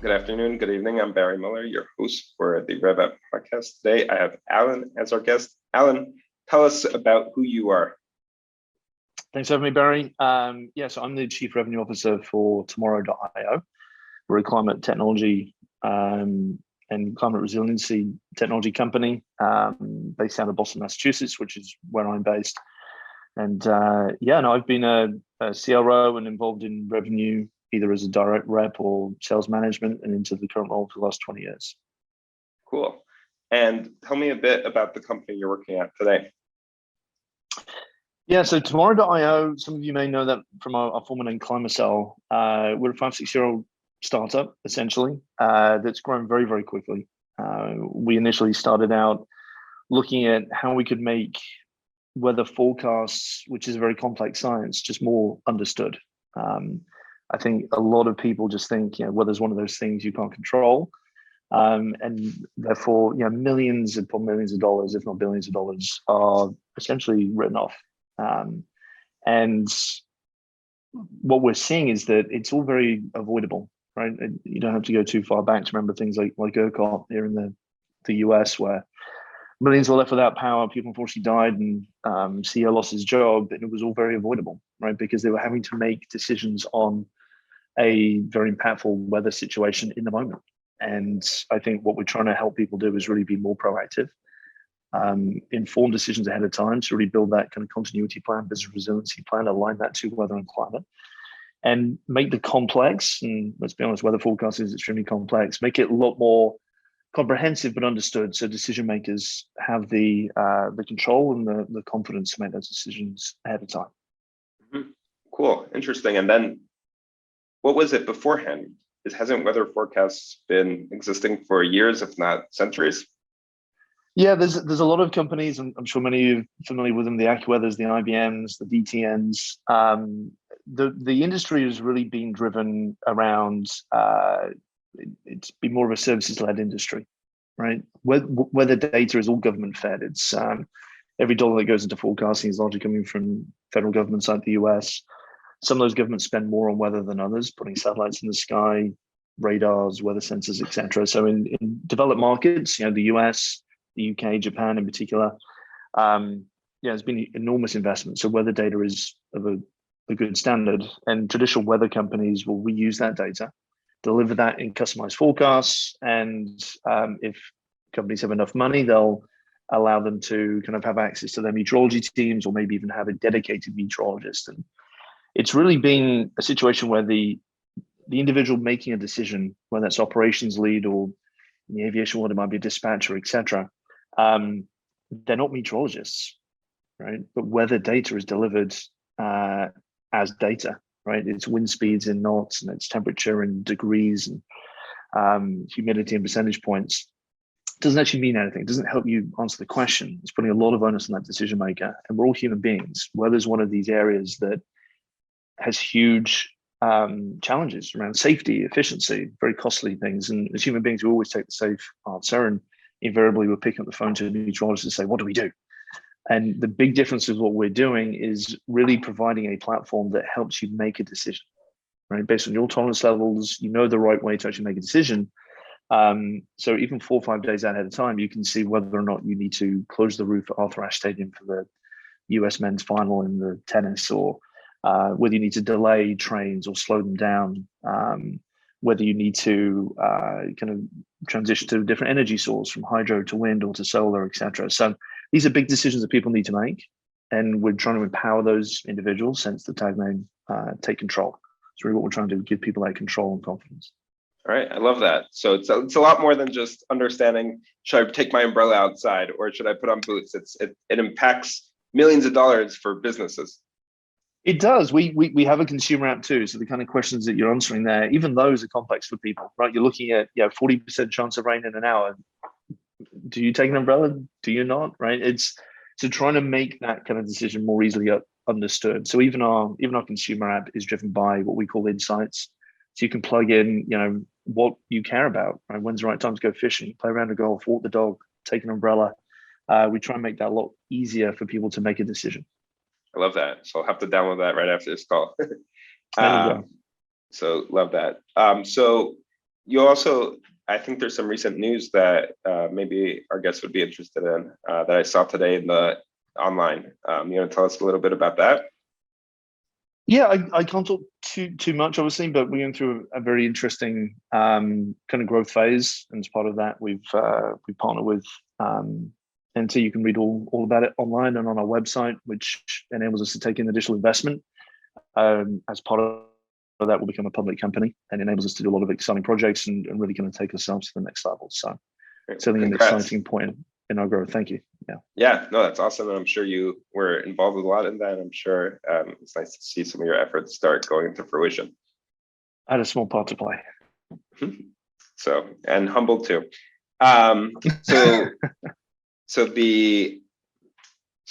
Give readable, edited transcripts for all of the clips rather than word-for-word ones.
Good afternoon, good evening. I'm Barry Miller, your host for the RevAmp podcast. Today, I have Alan as our guest. Alan, tell us about who you are. Thanks for having me, Barry. So I'm the Chief Revenue Officer for Tomorrow.io. We're a climate technology and climate resiliency technology company based out of Boston, Massachusetts, which is where I'm based. And I've been a CRO and involved in revenue, either as a direct rep or sales management, and into the current role for the last 20 years. Cool. And tell me a bit about the company you're working at today. Yeah, so Tomorrow.io, some of you may know that from our former name, Climacell. We're a 5-6-year-old startup, essentially, that's grown very, very quickly. We initially started out looking at how we could make weather forecasts, which is a very complex science, just more understood. I think a lot of people just think, weather's one of those things you can't control. And therefore, millions upon millions of dollars, if not billions of dollars, are essentially written off. And what we're seeing is that it's all very avoidable, right? You don't have to go too far back to remember things like ERCOT here in the US, where millions were left without power. People unfortunately died, and CEO lost his job, and it was all very avoidable, right? Because they were having to make decisions on a very impactful weather situation in the moment. And I think what we're trying to help people do is really be more proactive, inform decisions ahead of time to really build that kind of continuity plan, business resiliency plan, align that to weather and climate, and make the complex, and let's be honest, weather forecasting is extremely complex, make it a lot more comprehensive but understood, so decision makers have the control and the confidence to make those decisions ahead of time. Mm-hmm. Cool, interesting. And then what was it beforehand? Hasn't weather forecasts been existing for years, if not centuries? Yeah, there's a lot of companies, and I'm sure many of you are familiar with them, the AccuWeathers, the IBMs, the DTNs. The industry has really been driven around, it's been more of a services-led industry, right? Weather data is all government fed. It's every dollar that goes into forecasting is largely coming from federal governments like the US. Some of those governments spend more on weather than others, putting satellites in the sky, radars, weather sensors, etc. So in developed markets, the US, the UK, Japan in particular, there's been enormous investment. So weather data is of a good standard, and traditional weather companies will reuse that data, deliver that in customized forecasts, and if companies have enough money, they'll allow them to kind of have access to their meteorology teams, or maybe even have a dedicated meteorologist. And it's really been a situation where the individual making a decision, whether that's operations lead or in the aviation world, it might be a dispatcher, etc. They're not meteorologists, right? But weather data is delivered as data, right? It's wind speeds in knots, and it's temperature in degrees, and humidity and percentage points. It doesn't actually mean anything. It doesn't help you answer the question. It's putting a lot of onus on that decision maker, and we're all human beings. Weather's one of these areas that has huge challenges around safety, efficiency, very costly things. And as human beings, we always take the safe answer, and invariably we're picking up the phone to a meteorologist and say, what do we do? And the big difference with what we're doing is really providing a platform that helps you make a decision, right? Based on your tolerance levels, the right way to actually make a decision. So even 4 or 5 days ahead of time, you can see whether or not you need to close the roof at Arthur Ashe Stadium for the US men's final in the tennis, or whether you need to delay trains or slow them down, whether you need to kind of transition to a different energy source from hydro to wind or to solar, etc. So these are big decisions that people need to make, and we're trying to empower those individuals, hence the tagline, take control. It's really what we're trying to do, give people that control and confidence. All right, I love that. So it's a lot more than just understanding, should I take my umbrella outside or should I put on boots? It impacts millions of dollars for businesses. It does. We have a consumer app too. So the kind of questions that you're answering there, even those are complex for people, right? You're looking at 40% chance of rain in an hour. Do you take an umbrella? Do you not? Right? It's so trying to make that kind of decision more easily understood. So even our consumer app is driven by what we call insights. So you can plug in, what you care about, right? When's the right time to go fishing, play around a golf, walk the dog, take an umbrella. We try and make that a lot easier for people to make a decision. I love that. So I'll have to download that right after this call. So love that. So you also, I think there's some recent news that maybe our guests would be interested in that I saw today in the online. You want to tell us a little bit about that? Yeah, I can't talk too much, obviously, but we're going through a very interesting kind of growth phase, and as part of that, we partnered with and so you can read all about it online and on our website, which enables us to take in additional investment. As part of that, we'll become a public company and enables us to do a lot of exciting projects and really kind of take ourselves to the next level. So certainly an exciting point in our growth. Thank you. Yeah, no, that's awesome. And I'm sure you were involved with a lot in that. I'm sure it's nice to see some of your efforts start going into fruition. I had a small part to play. So, and humbled too. So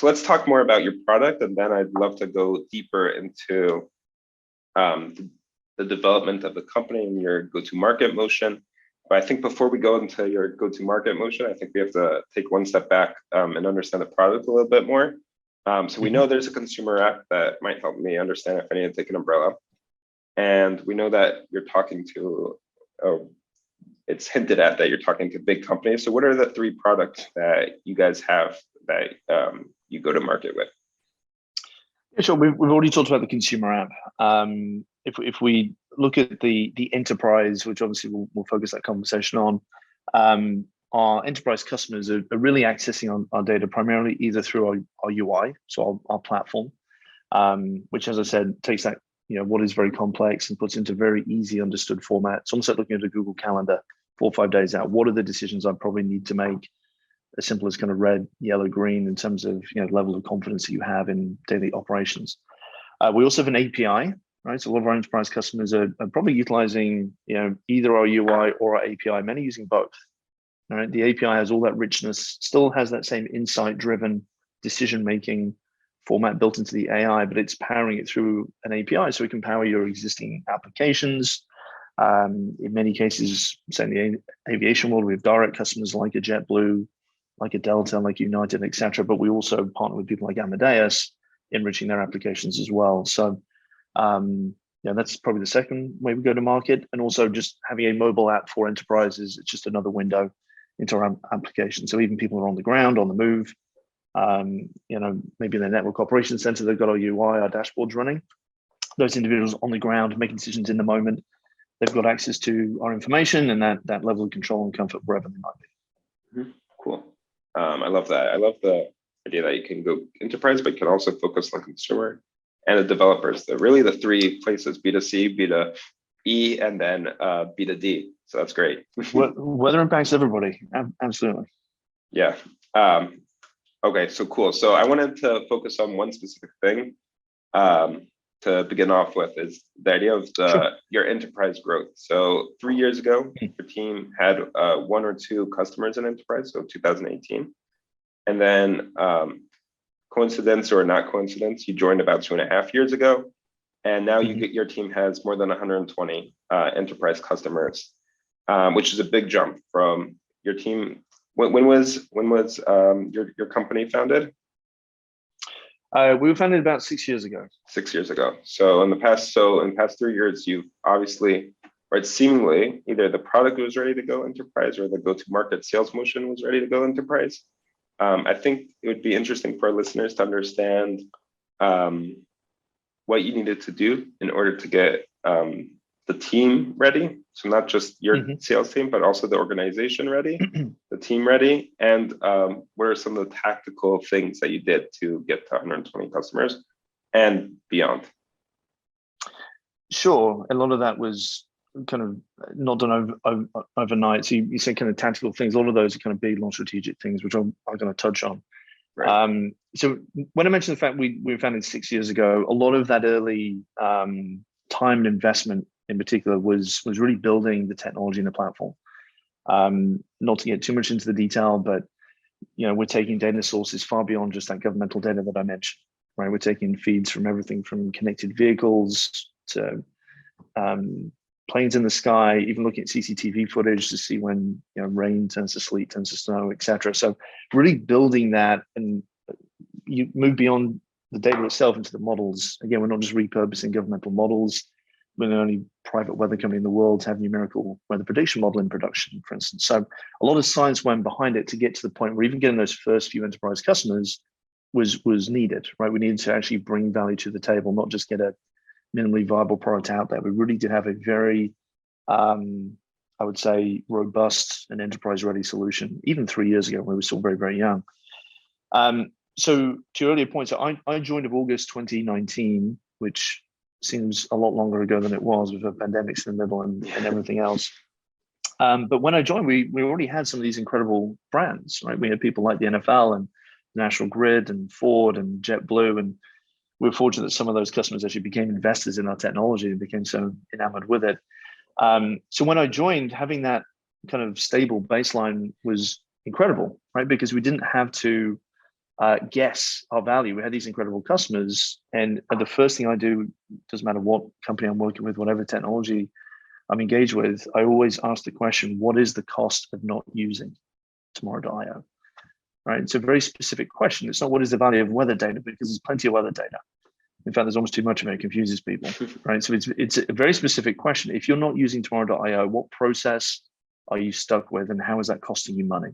let's talk more about your product, and then I'd love to go deeper into the development of the company and your go-to-market motion. But I think before we go into your go-to-market motion, I think we have to take one step back and understand the product a little bit more. So we know there's a consumer app that might help me understand if I need to take an umbrella. And we know that you're talking to, it's hinted at that you're talking to big companies. So what are the 3 products that you guys have that you go to market with? Yeah, sure. We've already talked about the consumer app. If we look at the enterprise, which obviously we'll focus that conversation on, our enterprise customers are really accessing our data primarily either through our UI, so our platform, which, as I said, takes that what is very complex and puts into very easy understood format. It's almost like looking at a Google Calendar 4 or 5 days out. What are the decisions I probably need to make? As simple as kind of red, yellow, green in terms of level of confidence that you have in daily operations. We also have an API, right? So a lot of our enterprise customers are probably utilizing either our UI or our API. Many using both. All right, the API has all that richness, still has that same insight-driven decision-making format built into the AI, but it's powering it through an API, so it can power your existing applications. In many cases, say in the aviation world, we have direct customers like a JetBlue, like a Delta, like United, etc. But we also partner with people like Amadeus, enriching their applications as well. So that's probably the second way we go to market. And also just having a mobile app for enterprises, it's just another window into our application. So even people who are on the ground, on the move, maybe in their network operations center, they've got our UI, our dashboards running. Those individuals on the ground making decisions in the moment, they've got access to our information and that level of control and comfort wherever they might be. Cool. I love that. I love the idea that you can go enterprise, but you can also focus on consumer and the developers. They're really the 3 places: B2C, B2E, and then B2D. So that's great. Weather impacts everybody. Absolutely. Yeah. Okay, so cool. So I wanted to focus on one specific thing to begin off with, is the idea of your enterprise growth. So 3 years ago, your team had 1 or 2 customers in enterprise, so 2018. And then coincidence or not coincidence, you joined about 2.5 years ago. And now your team has more than 120 enterprise customers, which is a big jump from your team. When was your company founded? We were founded about 6 years ago. 6 years ago. So in the past 3 years, you've obviously, or it's seemingly, either the product was ready to go enterprise or the go-to-market sales motion was ready to go enterprise. I think it would be interesting for our listeners to understand what you needed to do in order to get the team ready. So not just your sales team, but also the organization ready, the team ready, and what are some of the tactical things that you did to get to 120 customers and beyond? Sure. A lot of that was kind of not done overnight. So you say kind of tactical things. A lot of those are kind of big, long strategic things, which I'm going to touch on. Right. So when I mentioned the fact we were founded 6 years ago, a lot of that early time and investment in particular was really building the technology and the platform. Not to get too much into the detail, but we're taking data sources far beyond just that governmental data that I mentioned. Right, we're taking feeds from everything from connected vehicles to planes in the sky, even looking at CCTV footage to see when rain turns to sleet, turns to snow, etc. So really building that, and you move beyond the data itself into the models. Again, we're not just repurposing governmental models. we're the only private weather company in the world to have numerical weather prediction model in production, for instance. So a lot of science went behind it to get to the point where even getting those first few enterprise customers was needed, right? We needed to actually bring value to the table, not just get a minimally viable product out there. We really did have a very, I would say, robust and enterprise-ready solution, even 3 years ago when we were still very, very young. So to your earlier point, so I joined in August 2019, which seems a lot longer ago than it was with the pandemics in the middle and everything else. But when I joined, we already had some of these incredible brands, right? We had people like the NFL and National Grid and Ford and JetBlue, and we were fortunate that some of those customers actually became investors in our technology and became so enamored with it. So when I joined, having that kind of stable baseline was incredible, right? Because we didn't have to guess our value. We had these incredible customers, and the first thing I do, doesn't matter what company I'm working with, whatever technology I'm engaged with, I always ask the question, what is the cost of not using tomorrow.io? Right? It's a very specific question. It's not what is the value of weather data, because there's plenty of weather data. In fact, there's almost too much of it. It confuses people, right? So it's a very specific question. If you're not using tomorrow.io, what process are you stuck with, and how is that costing you money,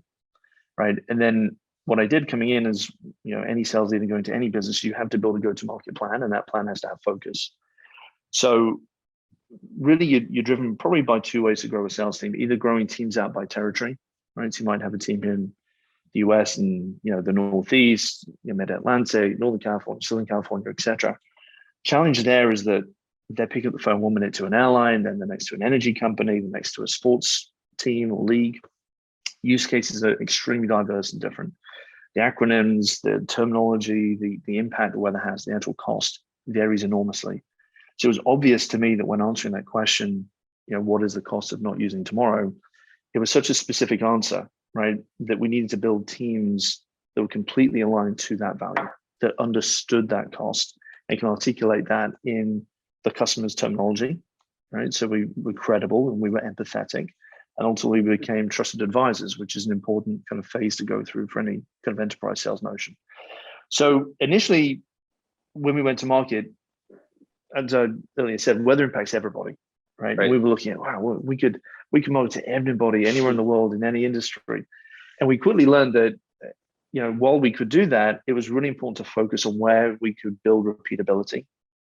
right? And then what I did coming in is, any sales leader going to any business, you have to build a go-to-market plan, and that plan has to have focus. So really, you're driven probably by two ways to grow a sales team: either growing teams out by territory, right? So you might have a team here in the US and the Northeast, Mid-Atlantic, Northern California, Southern California, etc. Challenge there is that they pick up the phone 1 minute to an airline, then the next to an energy company, the next to a sports team or league. Use cases are extremely diverse and different. The acronyms, the terminology, the impact the weather has, the actual cost varies enormously. So it was obvious to me that when answering that question, what is the cost of not using tomorrow? It was such a specific answer, right? That we needed to build teams that were completely aligned to that value, that understood that cost and can articulate that in the customer's terminology, right? So we were credible and we were empathetic. And ultimately we became trusted advisors, which is an important kind of phase to go through for any kind of enterprise sales motion. So initially, when we went to market, as I earlier said, weather impacts everybody, right? And we were looking at, wow, we could market to everybody, anywhere in the world, in any industry. And we quickly learned that, while we could do that, it was really important to focus on where we could build repeatability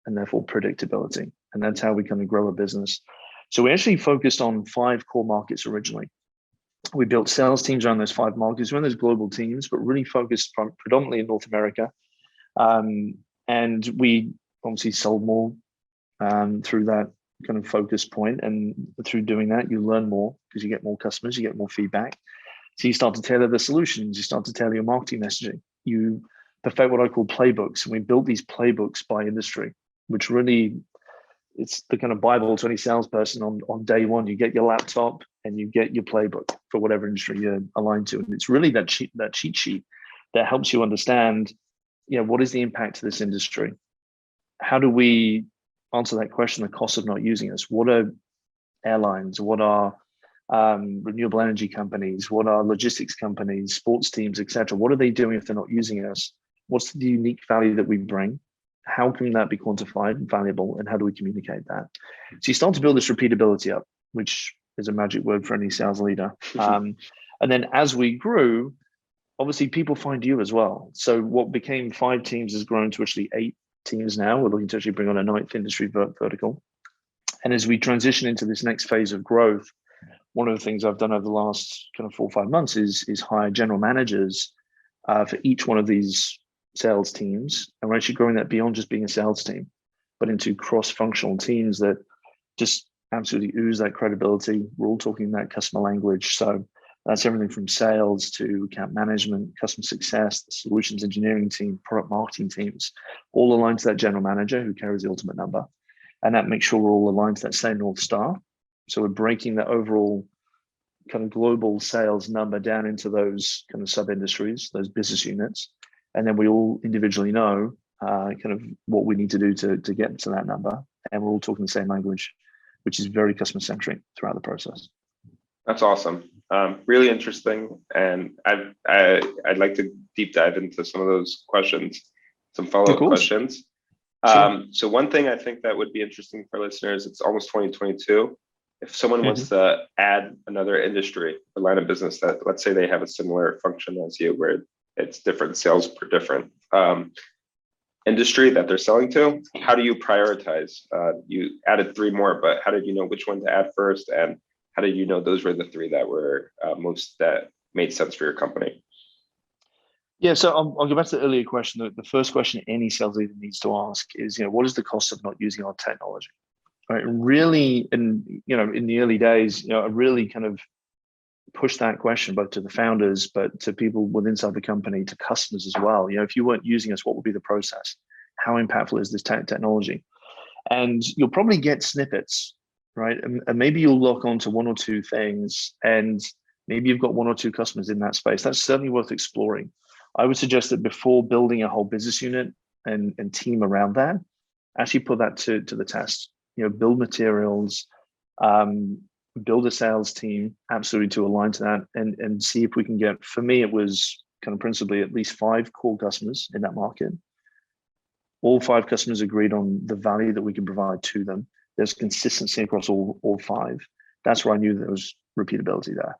and therefore predictability. And that's how we kind of grow a business. So we actually focused on 5 core markets originally. We built sales teams around those 5 markets. We're in those global teams, but really focused predominantly in North America. And we obviously sold more through that kind of focus point. And through doing that, you learn more because you get more customers, you get more feedback. So you start to tailor the solutions, you start to tailor your marketing messaging. You perfect what I call playbooks. And we built these playbooks by industry, which really, it's the kind of Bible to any salesperson on day one. You get your laptop and you get your playbook for whatever industry you're aligned to. And it's really that cheat sheet that helps you understand, what is the impact to this industry? How do we answer that question, the cost of not using us? What are airlines? What are renewable energy companies? What are logistics companies, sports teams, etc.? What are they doing if they're not using us? What's the unique value that we bring? How can that be quantified and valuable, and how do we communicate that? So you start to build this repeatability up, which is a magic word for any sales leader. And then as we grew, obviously people find you as well. So what became 5 teams has grown to actually 8 teams now. We're looking to actually bring on a 9th industry vertical. And as we transition into this next phase of growth, one of the things I've done over the last kind of 4 or 5 months is hire general managers for each one of these sales teams. And we're actually growing that beyond just being a sales team, but into cross-functional teams that just absolutely ooze that credibility. We're all talking that customer language. So that's everything from sales to account management, customer success, the solutions engineering team, product marketing teams, all aligned to that general manager who carries the ultimate number. And that makes sure we're all aligned to that same North Star. So we're breaking the overall kind of global sales number down into those kind of sub-industries, those business units. And then we all individually know kind of what we need to do to get to that number. And we're all talking the same language, which is very customer-centric throughout the process. That's awesome. Really interesting. And I'd like to deep dive into some of those questions, some follow-up questions. Sure. So one thing I think that would be interesting for listeners, it's almost 2022. If someone Hmm. wants to add another industry or line of business that, let's say they have a similar function as you, where it's different sales per different industry that they're selling to, how do you prioritize? You added three more, but how did you know which one to add first? And how did you know those were the three that were that made sense for your company? Yeah, so I'll go back to the earlier question. The first question any sales leader needs to ask is, what is the cost of not using our technology? Right. And really, in the early days, I really kind of push that question both to the founders, but to people within inside the company, to customers as well. If you weren't using us, what would be the process? How impactful is this technology? And you'll probably get snippets, right? And maybe you'll lock onto one or two things, and maybe you've got one or two customers in that space. That's certainly worth exploring. I would suggest that before building a whole business unit and team around that, actually put that to the test. Build materials, build a sales team absolutely to align to that, and see if we can get. For me, it was kind of principally at least 5 core customers in that market. All 5 customers agreed on the value that we can provide to them. There's consistency across all 5. That's where I knew there was repeatability there.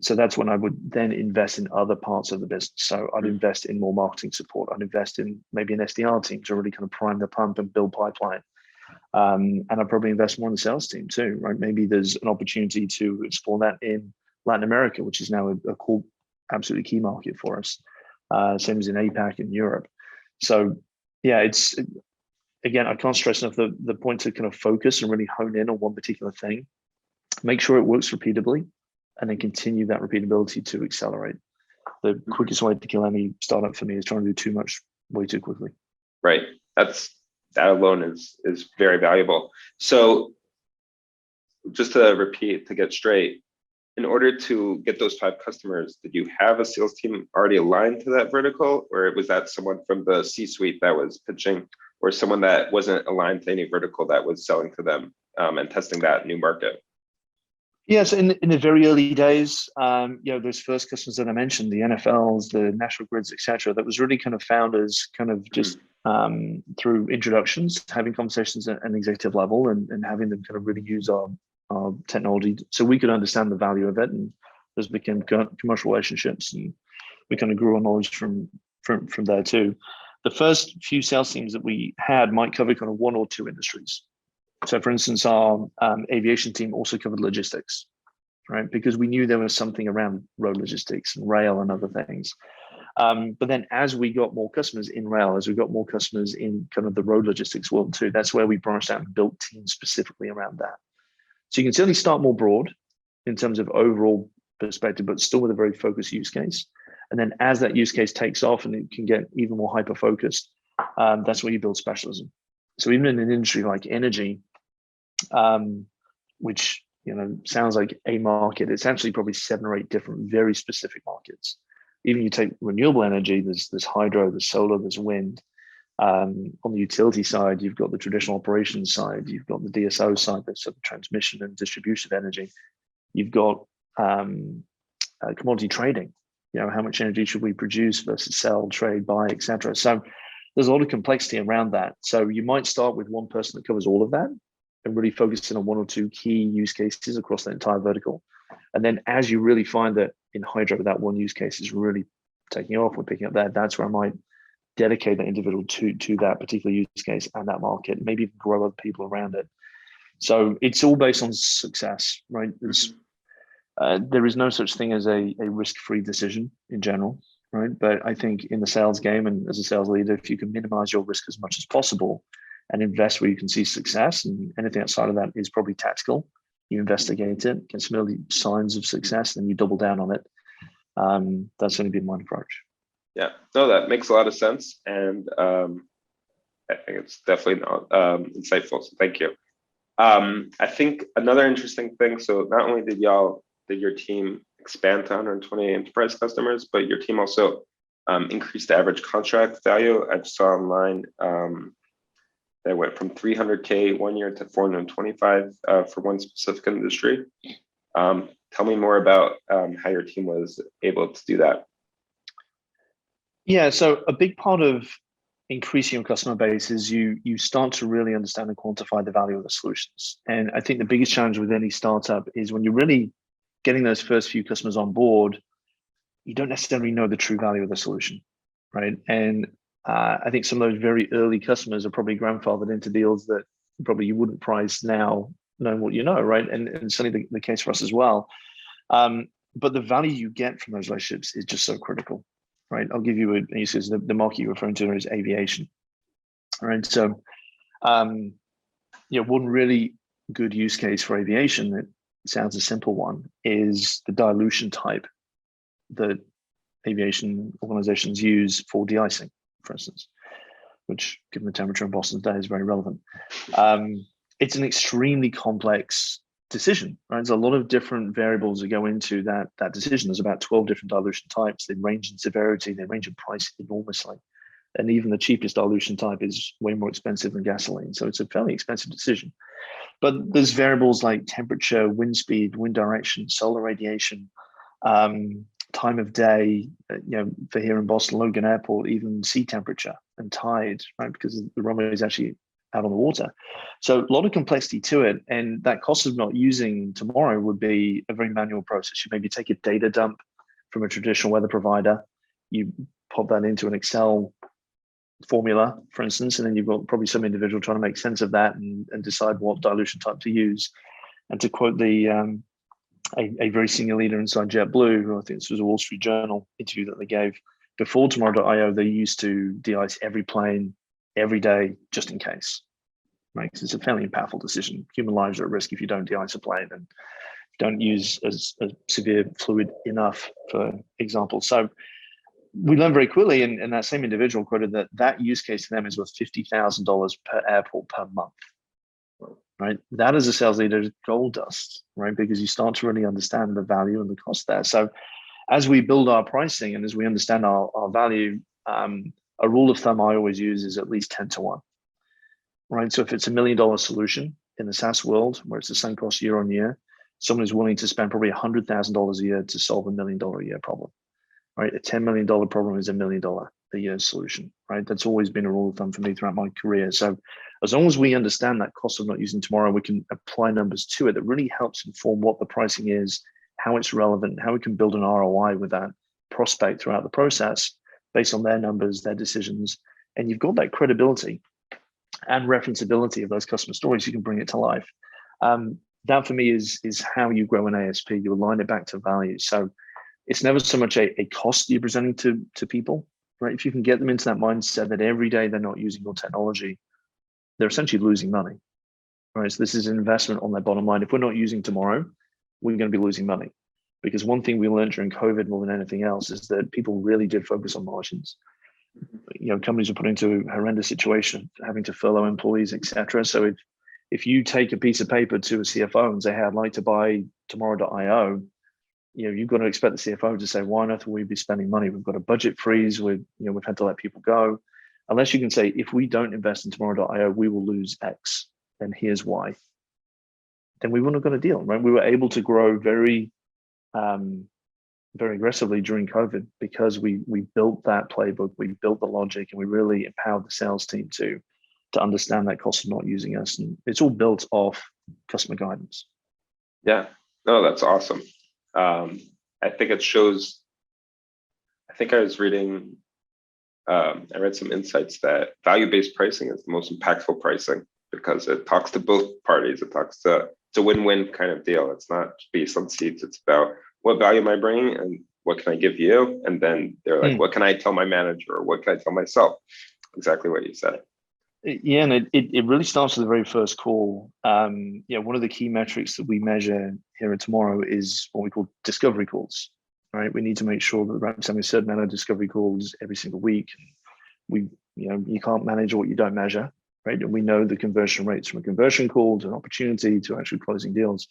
So that's when I would then invest in other parts of the business. So I'd invest in more marketing support. I'd invest in maybe an SDR team to really kind of prime the pump and build pipeline. And I'd probably invest more in the sales team too, right? Maybe there's an opportunity to explore that in Latin America, which is now a cool, absolutely key market for us. Same as in APAC and Europe. So yeah, again, I can't stress enough the point to kind of focus and really hone in on one particular thing. Make sure it works repeatably, and then continue that repeatability to accelerate. The quickest way to kill any startup for me is trying to do too much way too quickly. Right. That alone is very valuable. So just to repeat, to get straight, in order to get those 5 customers, did you have a sales team already aligned to that vertical, or was that someone from the C-suite that was pitching, or someone that wasn't aligned to any vertical that was selling to them and testing that new market? Yes, in the very early days, those first customers that I mentioned, the NFLs, the National Grids, etc., that was really kind of founders kind of just through introductions, having conversations at an executive level and having them kind of really use our technology so we could understand the value of it, and those became commercial relationships, and we kind of grew our knowledge from there too. The first few sales teams that we had might cover kind of 1 or 2 industries. So for instance, our aviation team also covered logistics, right? Because we knew there was something around road logistics and rail and other things. But then as we got more customers in rail, as we got more customers in kind of the road logistics world too, that's where we branched out and built teams specifically around that. So you can certainly start more broad in terms of overall perspective, but still with a very focused use case. And then as that use case takes off and it can get even more hyper-focused, that's where you build specialism. So even in an industry like energy, which sounds like a market, it's actually probably 7 or 8 different very specific markets. Even you take renewable energy, there's hydro, there's solar, there's wind. On the utility side, you've got the traditional operations side, you've got the DSO side, that's the transmission and distribution of energy. You've got commodity trading. How much energy should we produce versus sell, trade, buy, etc. So there's a lot of complexity around that. So you might start with one person that covers all of that and really focus in on 1 or 2 key use cases across the entire vertical. And then as you really find that in hydro, that one use case is really taking off, we're picking up that, that's where I might dedicate that individual to that particular use case and that market, maybe even grow other people around it. So it's all based on success, right? There is no such thing as a risk-free decision in general, right? But I think in the sales game and as a sales leader, if you can minimize your risk as much as possible and invest where you can see success, and anything outside of that is probably tactical. You investigate it, get some early signs of success, then you double down on it. That's going to be my approach. Yeah, no, that makes a lot of sense. And I think it's definitely insightful. So thank you. I think another interesting thing, so not only did your team expand to 120 enterprise customers, but your team also increased the average contract value. I saw online that went from 300K 1 year to 425 for one specific industry. Tell me more about how your team was able to do that. Yeah, so a big part of increasing your customer base is you start to really understand and quantify the value of the solutions. And I think the biggest challenge with any startup is when you're really getting those first few customers on board, you don't necessarily know the true value of the solution, right? And I think some of those very early customers are probably grandfathered into deals that probably you wouldn't price now, knowing what you know, right? And certainly the case for us as well. But the value you get from those relationships is just so critical, right? I'll give you he says the market you're referring to is aviation, right? So, one really good use case for aviation that sounds a simple one is the dilution type that aviation organizations use for de-icing, for instance, which, given the temperature in Boston today, is very relevant. It's an extremely complex decision, right? There's a lot of different variables that go into that decision. There's about 12 different dilution types. They range in severity, they range in price enormously. And even the cheapest dilution type is way more expensive than gasoline. So it's a fairly expensive decision. But there's variables like temperature, wind speed, wind direction, solar radiation, time of day, for here in Boston, Logan Airport, even sea temperature and tide, right? Because the runway is actually out on the water. So a lot of complexity to it. And that cost of not using tomorrow would be a very manual process. You maybe take a data dump from a traditional weather provider, you pop that into an Excel formula, for instance, and then you've got probably some individual trying to make sense of that and decide what dilution type to use. And to quote a very senior leader inside JetBlue, who I think this was a Wall Street Journal interview that they gave, before Tomorrow.io, they used to de-ice every plane every day just in case, right? Because it's a fairly powerful decision. Human lives are at risk if you don't de-ice a plane and don't use a severe fluid enough, for example. So we learned very quickly, and that same individual quoted that use case to them is worth $50,000 per airport per month, right? That as a sales leader is gold dust, right? Because you start to really understand the value and the cost there. So as we build our pricing and as we understand our value, a rule of thumb I always use is at least 10 to 1, right? So if it's $1 million solution in the SaaS world, where it's the same cost year on year, someone is willing to spend probably $100,000 a year to solve $1 million a year problem, right? A $10 million problem is $1 million a year solution, right? That's always been a rule of thumb for me throughout my career. So as long as we understand that cost of not using tomorrow, we can apply numbers to it that really helps inform what the pricing is, how it's relevant, how we can build an ROI with that prospect throughout the process based on their numbers, their decisions. And you've got that credibility and referenceability of those customer stories. You can bring it to life. That for me is how you grow an ASP. You align it back to value. So it's never so much a cost you're presenting to people, right? If you can get them into that mindset that every day they're not using your technology, they're essentially losing money, right? So this is an investment on their bottom line. If we're not using tomorrow, we're going to be losing money. Because one thing we learned during COVID more than anything else is that people really did focus on margins. Companies are put into a horrendous situation, having to furlough employees, etc. So if you take a piece of paper to a CFO and say, hey, I'd like to buy Tomorrow.io, you've got to expect the CFO to say, why on earth will we be spending money? We've got a budget freeze. We've had to let people go. Unless you can say, if we don't invest in Tomorrow.io, we will lose X, and here's why. Then we wouldn't have got a deal, right? We were able to grow very aggressively during COVID because we built that playbook, we built the logic, and we really empowered the sales team to understand that cost of not using us. And it's all built off customer guidance. Yeah, no, that's awesome. I think it shows, I think I was reading, I read some insights that value-based pricing is the most impactful pricing because it talks to both parties. It talks to, it's a win-win kind of deal. It's not based on seats. It's about what value am I bringing and what can I give you? And then they're like, what can I tell my manager? Or what can I tell myself? Exactly what you said. Yeah, and it really starts with the very first call. One of the key metrics that we measure here at Tomorrow is what we call discovery calls, right? We need to make sure that we're having a certain amount of discovery calls every single week. You can't manage what you don't measure, right? And we know the conversion rates from a conversion call to an opportunity to actually closing deals.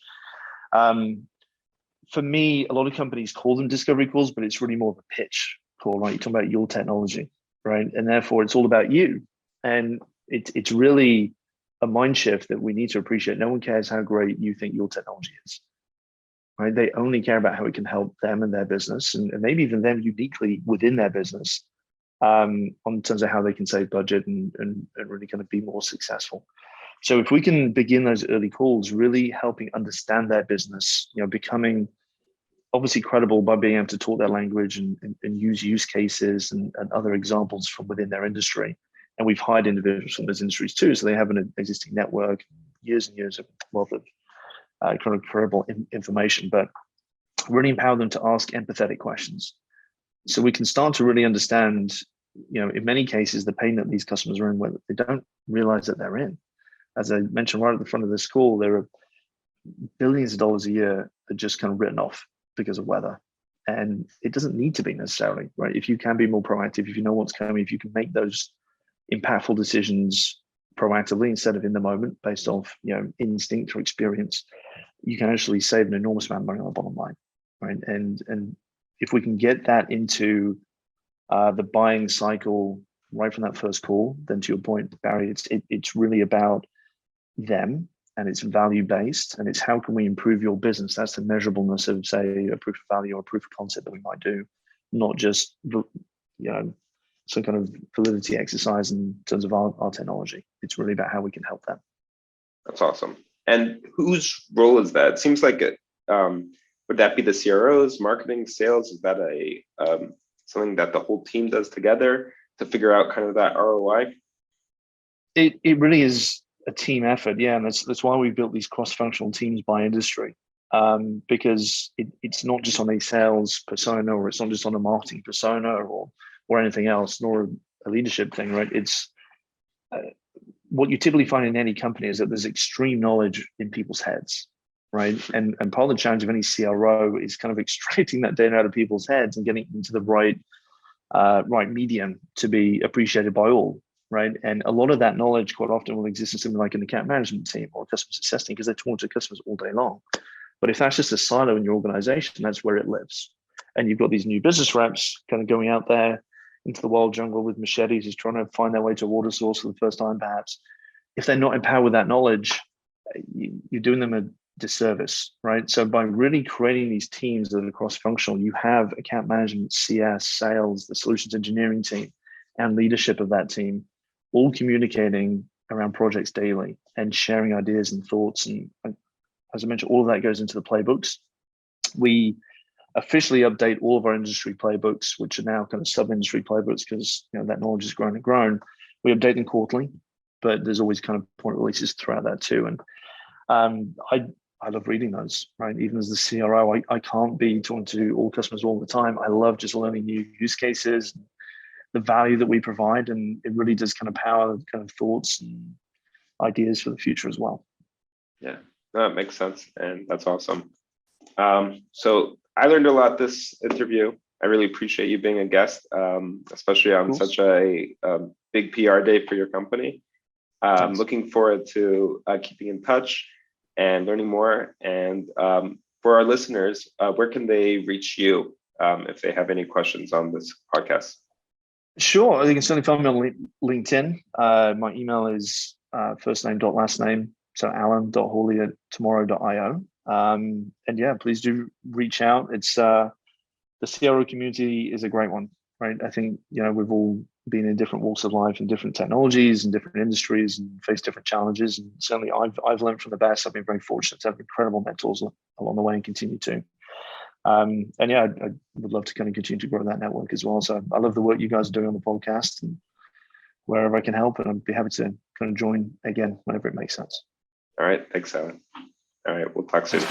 For me, a lot of companies call them discovery calls, but it's really more of a pitch call, right? You're talking about your technology, right? And therefore, it's all about you. And it's really a mind shift that we need to appreciate. No one cares how great you think your technology is, right? They only care about how it can help them and their business, and maybe even them uniquely within their business. on terms of how they can save budget and really kind of be more successful. So if we can begin those early calls, really helping understand their business, becoming obviously credible by being able to talk their language and use cases and other examples from within their industry. And we've hired individuals from those industries too, so they have an existing network, years and years of wealth of kind of credible information, but really empower them to ask empathetic questions. So we can start to really understand, in many cases, the pain that these customers are in, where they don't realize that they're in. As I mentioned right at the front of this call, there are billions of dollars a year that just kind of written off because of weather. And it doesn't need to be necessarily, right? If you can be more proactive, if you know what's coming, if you can make those impactful decisions proactively instead of in the moment based off, instinct or experience, you can actually save an enormous amount of money on the bottom line, right? And if we can get that into the buying cycle right from that first call, then to your point, Barry, it's really about them, and it's value based, and it's how can we improve your business. That's the measurableness of, say, a proof of value or a proof of concept that we might do, not just some kind of validity exercise in terms of our technology. It's really about how we can help them. That's awesome. And whose role is that? It seems like it. Would that be the CROs, marketing, sales? Is that a something that the whole team does together to figure out kind of that ROI? It really is a team effort, yeah, and that's why we built these cross-functional teams by industry, because it's not just on a sales persona, or it's not just on a marketing persona, or anything else, nor a leadership thing, right? It's what you typically find in any company is that there's extreme knowledge in people's heads, right? And part of the challenge of any CRO is kind of extracting that data out of people's heads and getting into the right medium to be appreciated by all, right? And a lot of that knowledge quite often will exist in something like an account management team or customer success team, because they're talking to customers all day long. But if that's just a silo in your organization, that's where it lives. And you've got these new business reps kind of going out there into the wild jungle with machetes, just trying to find their way to a water source for the first time, perhaps. If they're not empowered with that knowledge, you're doing them a disservice, right? So by really creating these teams that are cross-functional, you have account management, CS, sales, the solutions engineering team, and leadership of that team, all communicating around projects daily and sharing ideas and thoughts. And as I mentioned, all of that goes into the playbooks. We officially update all of our industry playbooks, which are now kind of sub-industry playbooks, because that knowledge has grown and grown. We update them quarterly, but there's always kind of point releases throughout that too. And I love reading those, right? Even as the CRO, I can't be talking to all customers all the time. I love just learning new use cases, the value that we provide, and it really does kind of power kind of thoughts and ideas for the future as well. Yeah, that makes sense, and that's awesome. So I learned a lot this interview. I really appreciate you being a guest, especially on such a big PR day for your company. Looking forward to keeping in touch and learning more. And for our listeners, where can they reach you if they have any questions on this podcast? Sure, you can certainly find me on LinkedIn. My email is first name dot last name, so alan.hawley@tomorrow.io. And yeah, please do reach out. It's the CRO community is a great one, right? I think we've all been in different walks of life and different technologies and different industries and faced different challenges. And certainly I've learned from the best. I've been very fortunate to have incredible mentors along the way and continue to. And yeah, I would love to kind of continue to grow that network as well. So I love the work you guys are doing on the podcast, and wherever I can help, and I'd be happy to kind of join again whenever it makes sense. All right. Thanks, Alan. All right. We'll talk soon.